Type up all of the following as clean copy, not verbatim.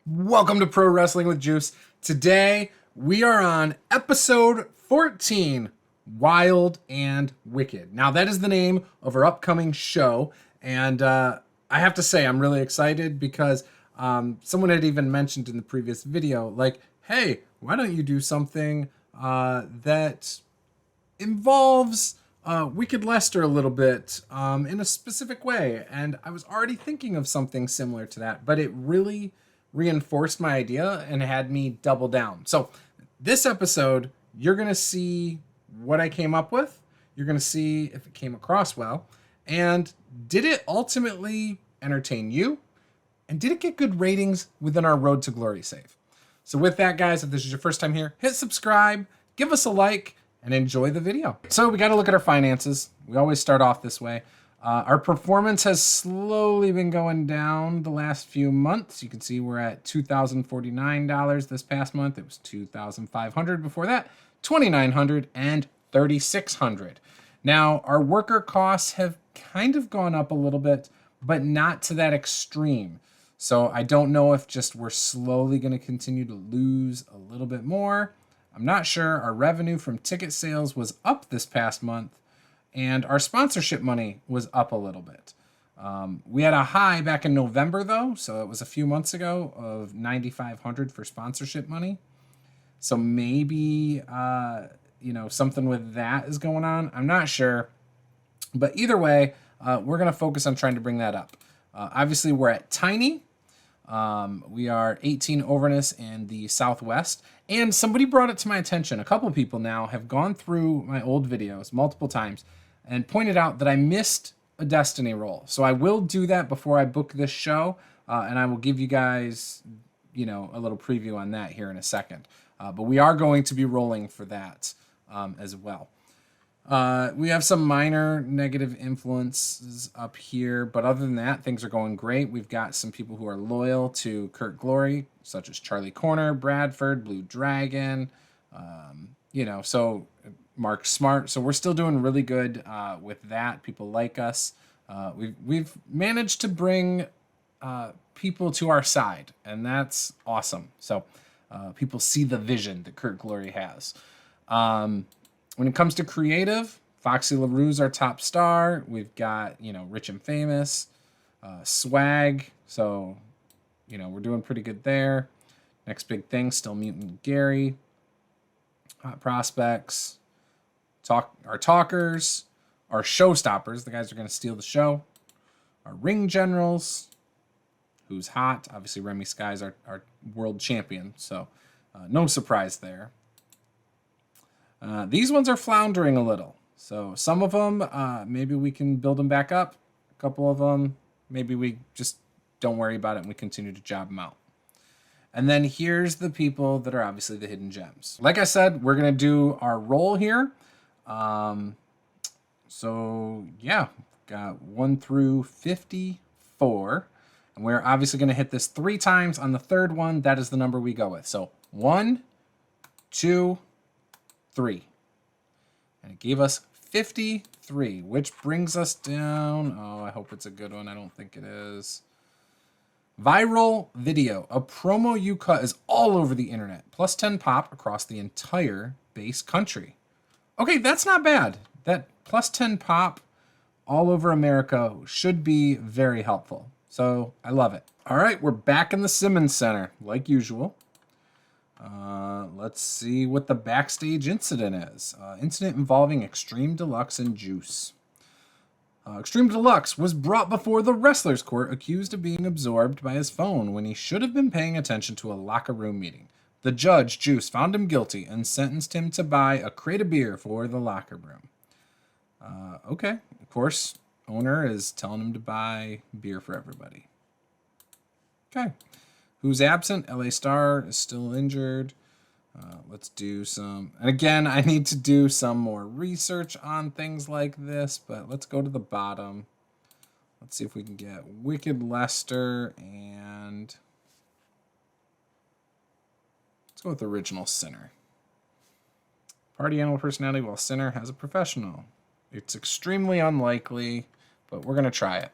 Welcome to Pro Wrestling with Juice. Today we are on episode 14, Wild and Wicked. Now that is the name of our upcoming show, and I have to say I'm really excited because someone had even mentioned in the previous video, like, hey, why don't you do something that involves Wicked Lester a little bit in a specific way. And I was already thinking of something similar to that, but it really reinforced my idea and had me double down. So this episode, you're going to see what I came up with. You're going to see if it came across well. And did it ultimately entertain you? And did it get good ratings within our Road to Glory save? So with that, guys, if this is your first time here, hit subscribe, give us a like, and enjoy the video. So we got to look at our finances. We always start off this way. Our performance has slowly been going down the last few months. You can see we're at $2,049 this past month. It was $2,500 before that, $2,900, and $3,600. Now, our worker costs have kind of gone up a little bit, but not to that extreme. So I don't know if just we're slowly going to continue to lose a little bit more. I'm not sure. Our revenue from ticket sales was up this past month, and our sponsorship money was up a little bit. We had a high back in November, though, so it was a few months ago, of $9,500 for sponsorship money. So maybe, something with that is going on. I'm not sure. But either way, we're going to focus on trying to bring that up. Obviously, we're at Tiny. We are 18 overness in the Southwest. And somebody brought it to my attention. A couple people now have gone through my old videos multiple times and pointed out that I missed a Destiny roll. So I will do that before I book this show. And I will give you guys, a little preview on that here in a second. But we are going to be rolling for that as well. We have some minor negative influences up here, but other than that, things are going great. We've got some people who are loyal to Kurt Glory, such as Charlie Corner, Bradford, Blue Dragon, so Mark Smart. So we're still doing really good with that. People like us. We've managed to bring people to our side, and that's awesome. So people see the vision that Kurt Glory has. When it comes to creative, Foxy LaRue's our top star. We've got, Rich and Famous, Swag. So, we're doing pretty good there. Next big thing, still Mutant Gary. Hot Prospects. Our Talkers. Our Showstoppers. The guys are going to steal the show. Our Ring Generals. Who's hot. Obviously, Remy Sky's our world champion. So, no surprise there. These ones are floundering a little. So some of them, maybe we can build them back up. A couple of them, maybe we just don't worry about it and we continue to job them out. And then here's the people that are obviously the hidden gems. Like I said, we're going to do our roll here. So yeah, got 1 through 54. And we're obviously going to hit this 3 times. On the third one, that is the number we go with. So 1, 2, 3. And it gave us 53, which brings us down. Oh, I hope it's a good one. I don't think it is. Viral video. A promo you cut is all over the internet. Plus 10 pop across the entire base country. Okay, that's not bad. That plus 10 pop all over America should be very helpful. So I love it. All right, we're back in the Simmons Center, like usual. Let's see what the backstage incident is. Incident involving Extreme Deluxe and Juice. Extreme Deluxe was brought before the Wrestlers Court accused of being absorbed by his phone when he should have been paying attention to a locker room meeting. The judge, Juice, found him guilty and sentenced him to buy a crate of beer for the locker room. Okay, of course, owner is telling him to buy beer for everybody. Okay. Who's absent? LA Star is still injured. Let's do some... And again, I need to do some more research on things like this, but let's go to the bottom. Let's see if we can get Wicked Lester and... Let's go with Original Sinner. Party animal personality while Sinner has a professional. It's extremely unlikely, but we're going to try it.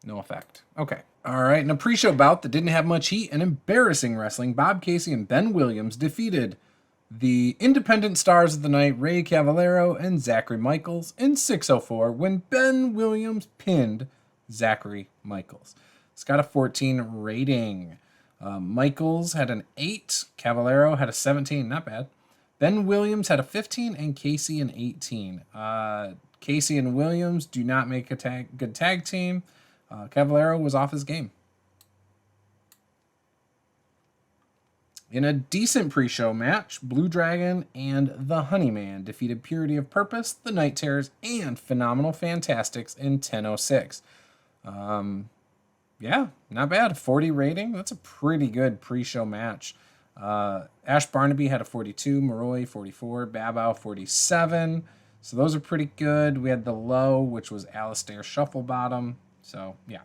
No effect. Okay. All right. In a pre-show bout that didn't have much heat and embarrassing wrestling, Bob Casey and Ben Williams defeated the independent stars of the night, Ray Cavallero and Zachary Michaels, in 6:04 when Ben Williams pinned Zachary Michaels. It's got a 14 rating. Michaels had an 8. Cavallero had a 17. Not bad. Ben Williams had a 15 and Casey an 18. Casey and Williams do not make a good tag team. Cavallero was off his game. In a decent pre-show match, Blue Dragon and the Honeyman defeated Purity of Purpose, the Night Terrors, and Phenomenal Fantastics in 10:06. Yeah, not bad. 40 rating. That's a pretty good pre-show match. Ash Barnaby had a 42, Maroy 44, Babao 47. So those are pretty good. We had the low, which was Alistair Shufflebottom. So, yeah.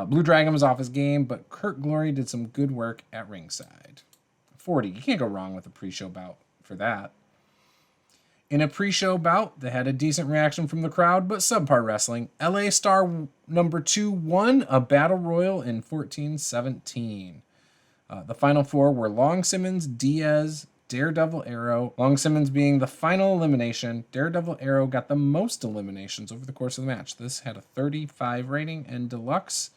Blue Dragon was off his game, but Kurt Glory did some good work at ringside. 40. You can't go wrong with a pre-show bout for that. In a pre-show bout that had a decent reaction from the crowd, but subpar wrestling, LA Star number 2 won a battle royal in 14-17. The final four were Long Simmons, Diaz, Daredevil Arrow. Long Simmons being the final elimination. Daredevil Arrow got the most eliminations over the course of the match. This had a 35 rating, and Deluxe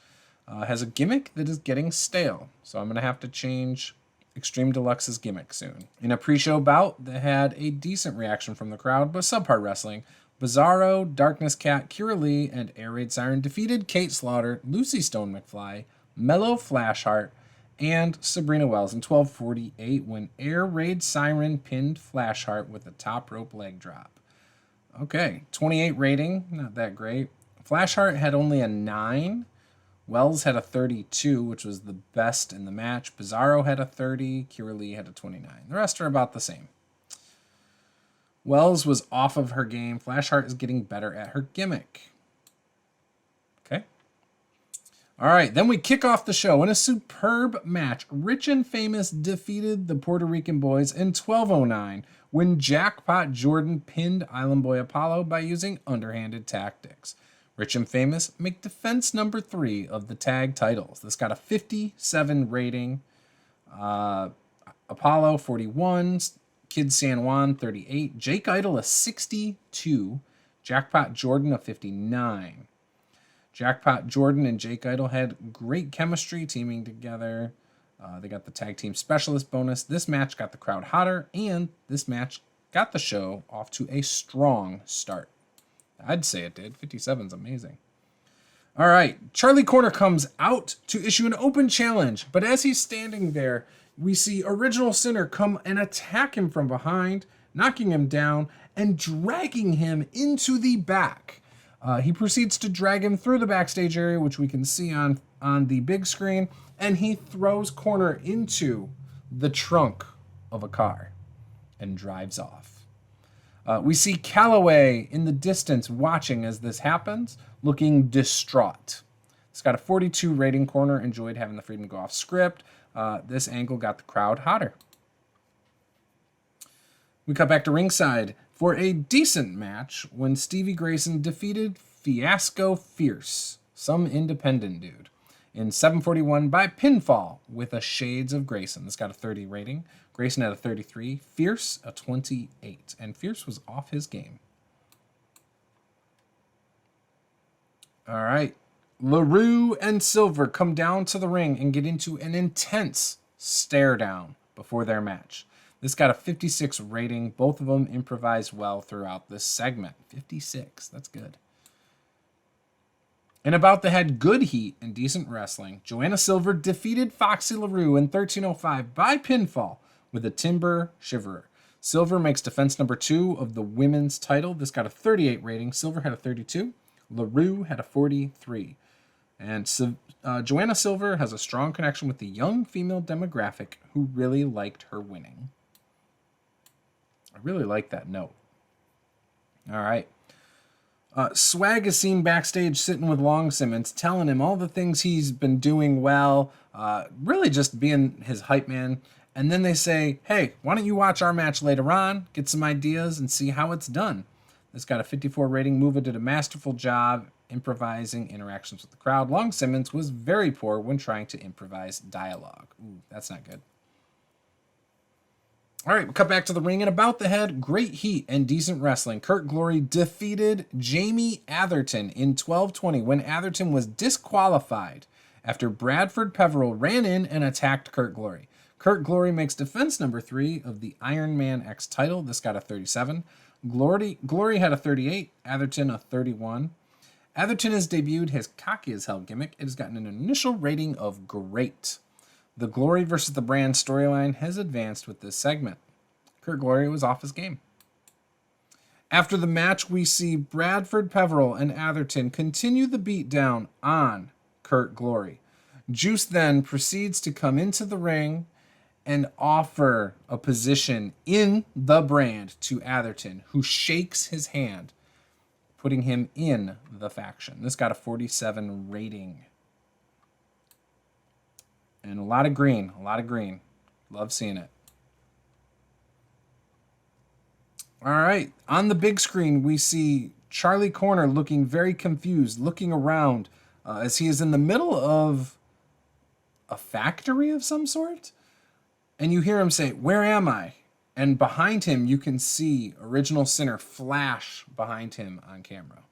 has a gimmick that is getting stale. So I'm going to have to change Extreme Deluxe's gimmick soon. In a pre-show bout that had a decent reaction from the crowd, but subpar wrestling, Bizarro, Darkness Cat, Kira Lee, and Air Raid Siren defeated Kate Slaughter, Lucy Stone McFly, Mellow Flashheart, and Sabrina Wells in 12:48 when Air Raid Siren pinned Flashheart with a top rope leg drop. Okay, 28 rating, not that great. Flashheart had only a 9. Wells had a 32, which was the best in the match. Bizarro had a 30. Kira Lee had a 29. The rest are about the same. Wells was off of her game. Flashheart is getting better at her gimmick. Okay. All right, then we kick off the show in a superb match. Rich and Famous defeated the Puerto Rican Boys in 12:09 when Jackpot Jordan pinned Island Boy Apollo by using underhanded tactics. Rich and Famous make defense number 3 of the tag titles. This got a 57 rating. Apollo 41, Kid San Juan 38, Jake Idol a 62, Jackpot Jordan a 59. Jackpot Jordan and Jake Idol had great chemistry teaming together. They got the tag team specialist bonus. This match got the crowd hotter, and this match got the show off to a strong start. I'd say it did. 57 is amazing. All right. Charlie Corner comes out to issue an open challenge, but as he's standing there, we see Original Sinner come and attack him from behind, knocking him down and dragging him into the back. He proceeds to drag him through the backstage area, which we can see on the big screen, and he throws Corner into the trunk of a car and drives off. We see Calloway in the distance watching as this happens, looking distraught. It's got a 42 rating. Corner enjoyed having the freedom to go off script. This angle got the crowd hotter. We cut back to ringside for a decent match when Stevie Grayson defeated Fiasco Fierce, some independent dude, in 7:41 by pinfall with a Shades of Grayson. This got a 30 rating. Grayson had a 33, Fierce a 28, and Fierce was off his game. All right. LaRue and Silver come down to the ring and get into an intense stare down before their match. This got a 56 rating. Both of them improvised well throughout this segment. 56, that's good. And about that had good heat and decent wrestling, Joanna Silver defeated Foxy LaRue in 13:05 by pinfall with a Timber Shiverer. Silver makes defense number 2 of the women's title. This got a 38 rating. Silver had a 32. LaRue had a 43. And Joanna Silver has a strong connection with the young female demographic who really liked her winning. I really like that note. All right. Swag is seen backstage sitting with Long Simmons, telling him all the things he's been doing well, really just being his hype man. And then they say, hey, why don't you watch our match later on, get some ideas, and see how it's done. This got a 54 rating. Muva did a masterful job improvising interactions with the crowd. Long Simmons was very poor when trying to improvise dialogue. Ooh, that's not good. All right, we'll cut back to the ring and about the head. Great heat and decent wrestling. Kurt Glory defeated Jamie Atherton in 12:20 when Atherton was disqualified after Bradford Peveril ran in and attacked Kurt Glory. Kurt Glory makes defense number 3 of the Iron Man X title. This got a 37. Glory had a 38. Atherton a 31. Atherton has debuted his cocky as hell gimmick. It has gotten an initial rating of great. The Glory versus the Brand storyline has advanced with this segment. Kurt Glory was off his game. After the match, we see Bradford Peveril and Atherton continue the beatdown on Kurt Glory. Juice then proceeds to come into the ring and offer a position in the Brand to Atherton, who shakes his hand, putting him in the faction. This got a 47 rating. And a lot of green. Love seeing it. All right. On the big screen, we see Charlie Corner looking very confused, looking around as he is in the middle of a factory of some sort. And you hear him say, "Where am I?" And behind him, you can see Original Sinner flash behind him on camera.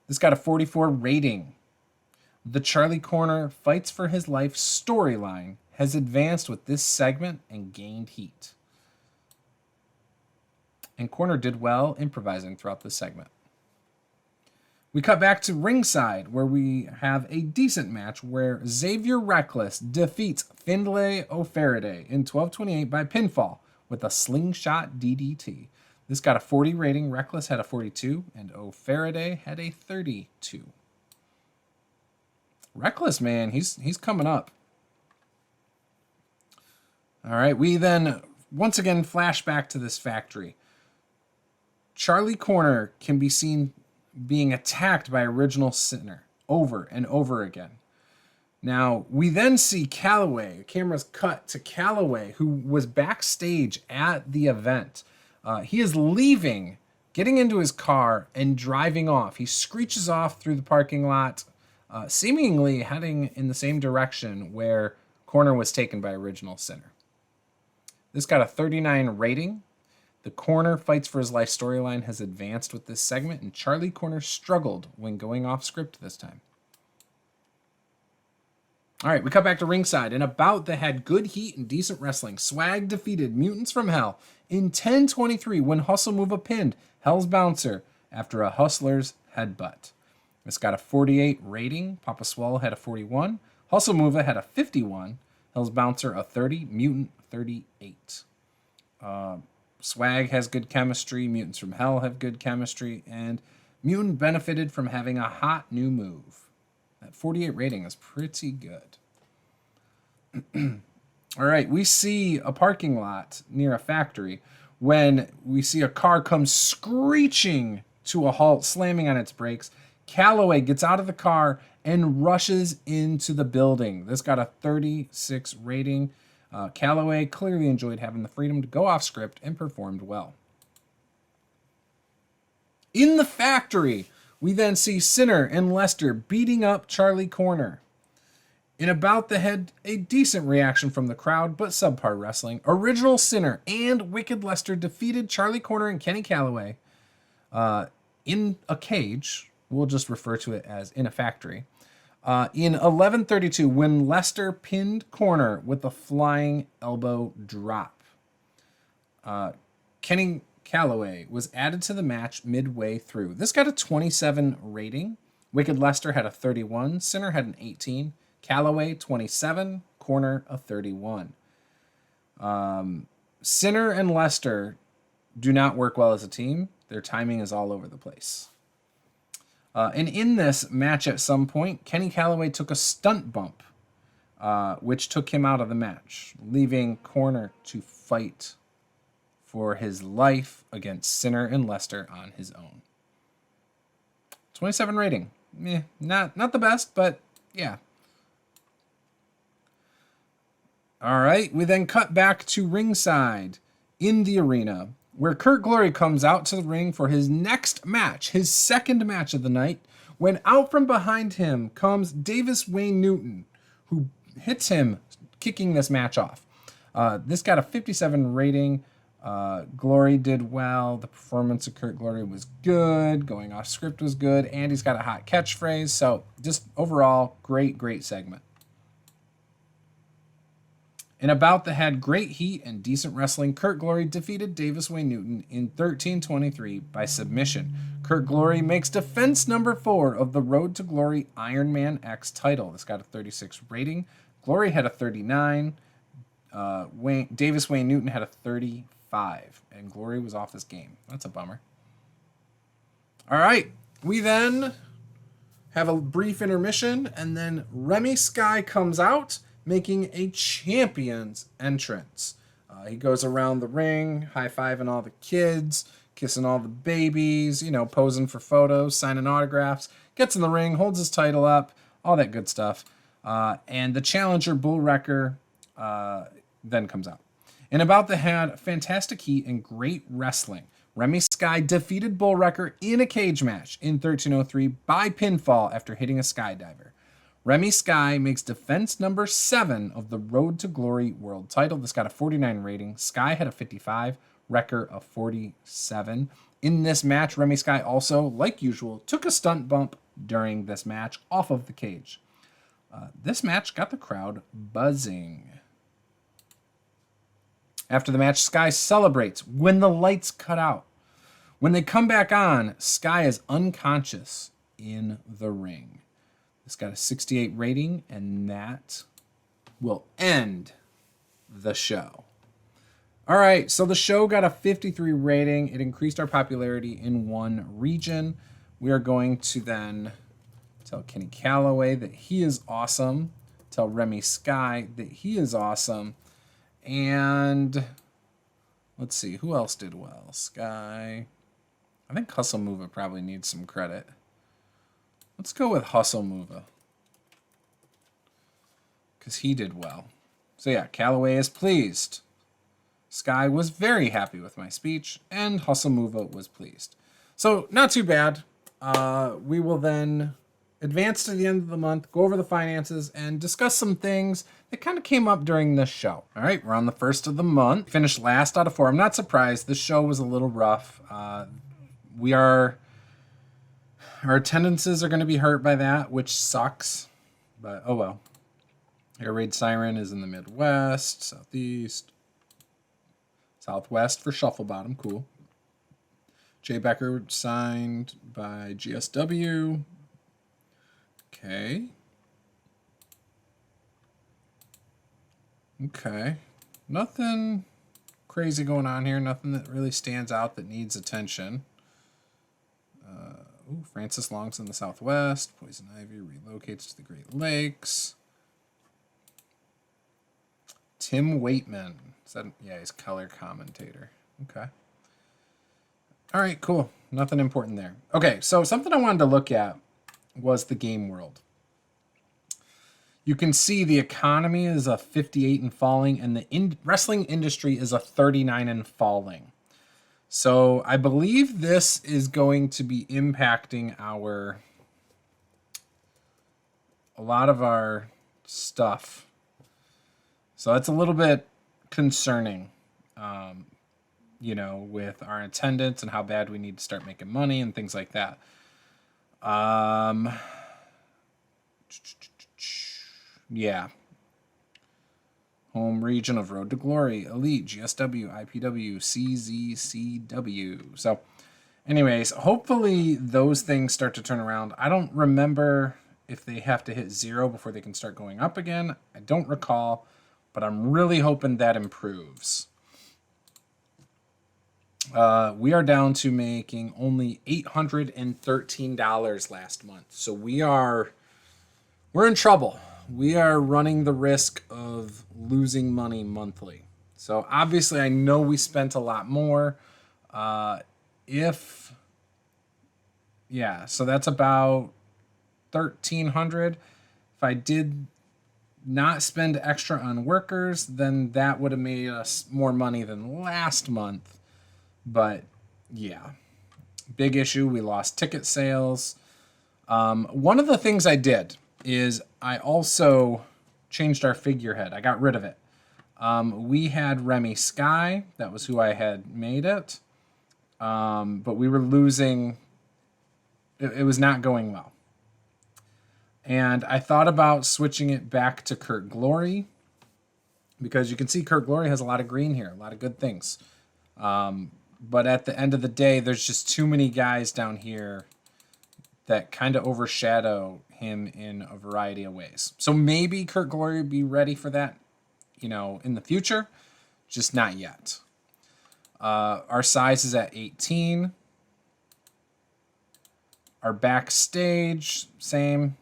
This got a 44 rating. The Charlie Corner fights for his life storyline has advanced with this segment and gained heat. And Corner did well improvising throughout this segment. We cut back to ringside where we have a decent match where Xavier Reckless defeats Findlay O'Faraday in 12:28 by pinfall with a slingshot DDT. This got a 40 rating. Reckless had a 42 and O'Faraday had a 32. Reckless, man, he's coming up. All right, we then once again flash back to this factory. Charlie Corner can be seen being attacked by Original Sinner over and over again. Now, we then see Calloway. The camera's cut to Calloway, who was backstage at the event. He is leaving, getting into his car, and driving off. He screeches off through the parking lot, seemingly heading in the same direction where Corner was taken by Original Sinner. This got a 39 rating. The Corner fights for his life storyline has advanced with this segment, and Charlie Corner struggled when going off script this time. All right, we cut back to ringside, and About the had good heat and decent wrestling. Swag defeated Mutants from Hell in 10:23 when Hustle Mova pinned Hell's Bouncer after a Hustler's headbutt. This got a 48 rating. Papa Swallow had a 41. Hustle Mova had a 51. Hell's Bouncer a 30. Mutant 38. Swag has good chemistry. Mutants from Hell have good chemistry. And Mutant benefited from having a hot new move. That 48 rating is pretty good. All right, we see a parking lot near a factory when we see a car come screeching to a halt, slamming on its brakes. Calloway gets out of the car and rushes into the building. This got a 36 rating. Calloway clearly enjoyed having the freedom to go off script and performed well. In the factory, we then see Sinner and Lester beating up Charlie Corner. In About the Head, a decent reaction from the crowd, but subpar wrestling. Original Sinner and Wicked Lester defeated Charlie Corner and Kenny Calloway in a cage. We'll just refer to it as in a factory. In 11:32, when Lester pinned Corner with a flying elbow drop. Kenny Calloway was added to the match midway through. This got a 27 rating. Wicked Lester had a 31. Sinner had an 18. Calloway, 27. Corner, a 31. Sinner and Lester do not work well as a team. Their timing is all over the place. And in this match at some point, Kenny Calloway took a stunt bump, which took him out of the match, leaving Corner to fight for his life against Sinner and Lester on his own. 27 rating. Not the best, but yeah. All right, we then cut back to ringside in the arena, where Kurt Glory comes out to the ring for his next match, his second match of the night, when out from behind him comes Davis Wayne Newton, who hits him, kicking this match off. This got a 57 rating. Glory did well. The performance of Kurt Glory was good. Going off script was good. And he's got a hot catchphrase. So just overall, great segment. In a bout that had great heat and decent wrestling, Kurt Glory defeated Davis Wayne Newton in 13:23 by submission. Kurt Glory makes defense number 4 of the Road to Glory Iron Man X title. This got a 36 rating. Glory had a 39. Davis Wayne Newton had a 35. And Glory was off this game. That's a bummer. All right. We then have a brief intermission, and then Remy Sky comes out, making a champion's entrance. He goes around the ring, high-fiving all the kids, kissing all the babies, posing for photos, signing autographs, gets in the ring, holds his title up, all that good stuff. And the challenger, Bull Wrecker, then comes out. In about that had fantastic heat and great wrestling. Remy Sky defeated Bull Wrecker in a cage match in 13:03 by pinfall after hitting a skydiver. Remy Sky makes defense number 7 of the Road to Glory World title. This got a 49 rating. Sky had a 55, Wrecker a 47. In this match, Remy Sky also, like usual, took a stunt bump during this match off of the cage. This match got the crowd buzzing. After the match, Sky celebrates when the lights cut out. When they come back on, Sky is unconscious in the ring. It's got a 68 rating, and that will end the show. All right, so the show got a 53 rating. It increased our popularity in one region. We are going to then tell Kenny Calloway that he is awesome, tell Remy Sky that he is awesome, and let's see, who else did well? Sky. I think Hustle Mova probably needs some credit. Let's go with Hustle Mova, because he did well. So yeah, Calloway is pleased. Sky was very happy with my speech, and Hustle Mova was pleased. So not too bad. We will then advance to the end of the month, go over the finances, and discuss some things that kind of came up during this show. All right, we're on the first of the month. Finished last out of 4. I'm not surprised. This show was a little rough. Our attendances are going to be hurt by that, which sucks. But, oh well. Air Raid Siren is in the Midwest, Southeast, Southwest for Shuffle Bottom. Cool. Jay Becker signed by GSW. Okay. Nothing crazy going on here. Nothing that really stands out that needs attention. Francis Long's in the Southwest. Poison Ivy relocates to the Great Lakes. Tim Waitman. He's color commentator. Okay. All right, cool. Nothing important there. Okay, so something I wanted to look at was the game world. You can see the economy is a 58 and falling, and the wrestling industry is a 39 and falling. So I believe this is going to be impacting a lot of our stuff. So that's a little bit concerning, with our attendance and how bad we need to start making money and things like that. Yeah. Home region of Road to Glory, Elite, GSW, IPW, CZCW. So, anyways, hopefully those things start to turn around. I don't remember if they have to hit 0 before they can start going up again. I don't recall, but I'm really hoping that improves. We are down to making only $813 last month. So we're in trouble. We are running the risk of losing money monthly. So obviously I know we spent a lot more. So that's about $1,300. If I did not spend extra on workers, then that would have made us more money than last month. But yeah, big issue. We lost ticket sales. One of the things I did is I also changed our figurehead. I got rid of it. We had Remy Sky. That was who I had made it. But we were losing. It was not going well. And I thought about switching it back to Kurt Glory, because you can see Kurt Glory has a lot of green here, a lot of good things. But at the end of the day, there's just too many guys down here that kind of overshadow him in a variety of ways. So maybe Kurt Glory would be ready for that, in the future, just not yet. Our size is at 18. Our backstage, same.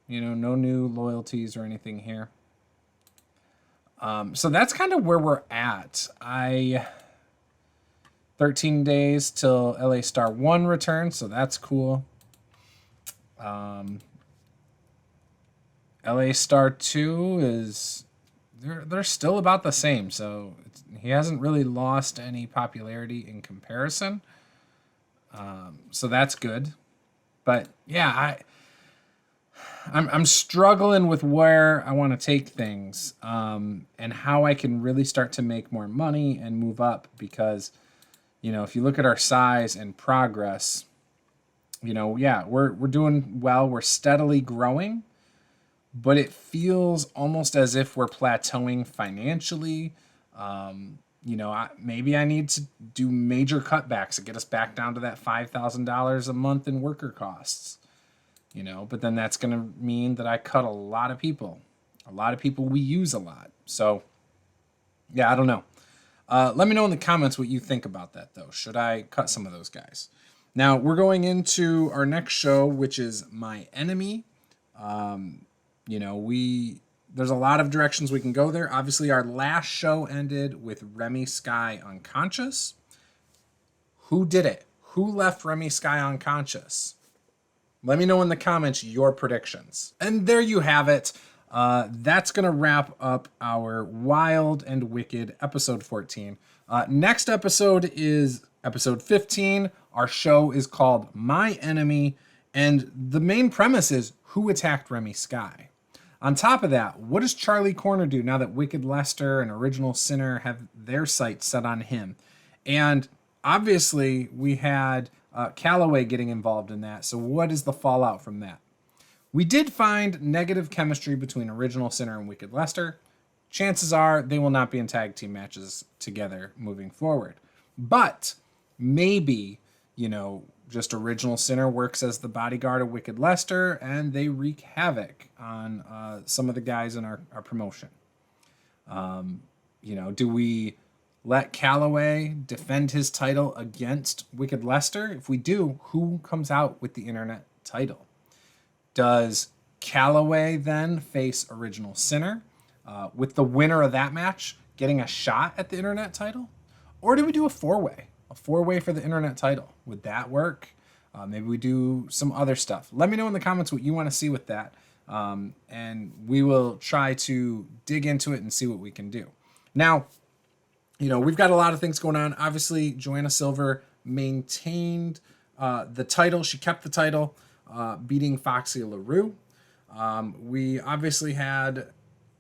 No new loyalties or anything here. So that's kind of where we're at. 13 days till LA Star 1 returns, so that's cool. LA Star 2 is... They're still about the same, so he hasn't really lost any popularity in comparison. So that's good. But yeah, I'm struggling with where I want to take things, and how I can really start to make more money and move up, because, if you look at our size and progress, we're doing well. We're steadily growing, but it feels almost as if we're plateauing financially. Maybe I need to do major cutbacks to get us back down to that $5,000 a month in worker costs. But then that's going to mean that I cut a lot of people. A lot of people we use a lot. So, yeah, I don't know. Let me know in the comments what you think about that, though. Should I cut some of those guys? Now, we're going into our next show, which is My Enemy. There's a lot of directions we can go there. Obviously, our last show ended with Remy Sky unconscious. Who did it? Who left Remy Sky unconscious? Let me know in the comments your predictions. And there you have it. That's going to wrap up our Wild and Wicked episode 14. Next episode is episode 15. Our show is called My Enemy. And the main premise is who attacked Remy Sky. On top of that, what does Charlie Corner do now that Wicked Lester and Original Sinner have their sights set on him? And obviously, we had Calloway getting involved in that. So what is the fallout from that? We did find negative chemistry between Original Sinner and Wicked Lester. Chances are they will not be in tag team matches together moving forward. But maybe, just Original Sinner works as the bodyguard of Wicked Lester, and they wreak havoc on some of the guys in our promotion. Do we let Calloway defend his title against Wicked Lester? If we do, who comes out with the internet title? Does Calloway then face Original Sinner, with the winner of that match getting a shot at the internet title? Or do we do a four-way? A four-way for the internet title. Would that work? Maybe we do some other stuff. Let me know in the comments what you want to see with that. And we will try to dig into it and see what we can do. Now, we've got a lot of things going on. Obviously, Joanna Silver maintained the title. She kept the title, beating Foxy LaRue. We obviously had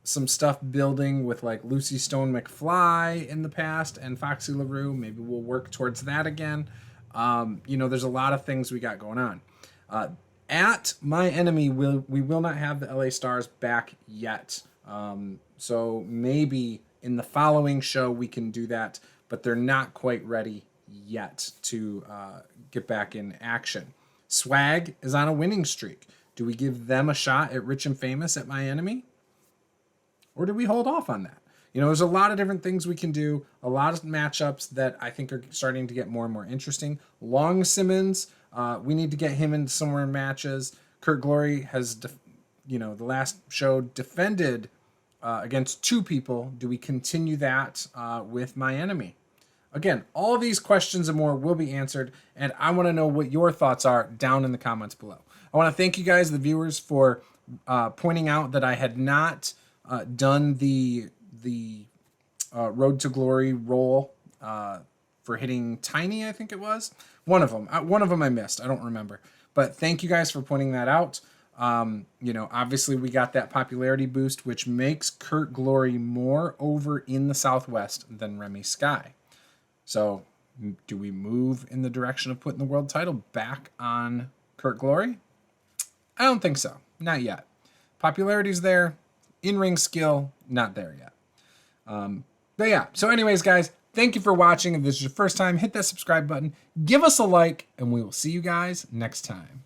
some stuff building with like Lucy Stone McFly in the past and Foxy LaRue. Maybe we'll work towards that again. There's a lot of things we got going on. At My Enemy, we will not have the LA Stars back yet. So maybe in the following show we can do that, but they're not quite ready yet to get back in action. Swag is on a winning streak. Do we give them a shot at Rich and Famous at My Enemy? Or do we hold off on that? There's a lot of different things we can do, a lot of matchups that I think are starting to get more and more interesting. Long Simmons, we need to get him in somewhere in matches. Kurt Glory has, the last show defended against two people. Do we continue that with My Enemy? Again, all these questions and more will be answered, and I want to know what your thoughts are down in the comments below. I want to thank you guys, the viewers, for pointing out that I had not done the Road to Glory roll for hitting Tiny, I think it was. One of them I missed. I don't remember. But thank you guys for pointing that out. Obviously we got that popularity boost, which makes Kurt Glory more over in the Southwest than Remy Sky. So do we move in the direction of putting the world title back on Kurt Glory? I don't think so. Not yet. Popularity's there. In-ring skill, not there yet. But yeah, so anyways, guys, thank you for watching. If this is your first time, hit that subscribe button, give us a like, and we will see you guys next time.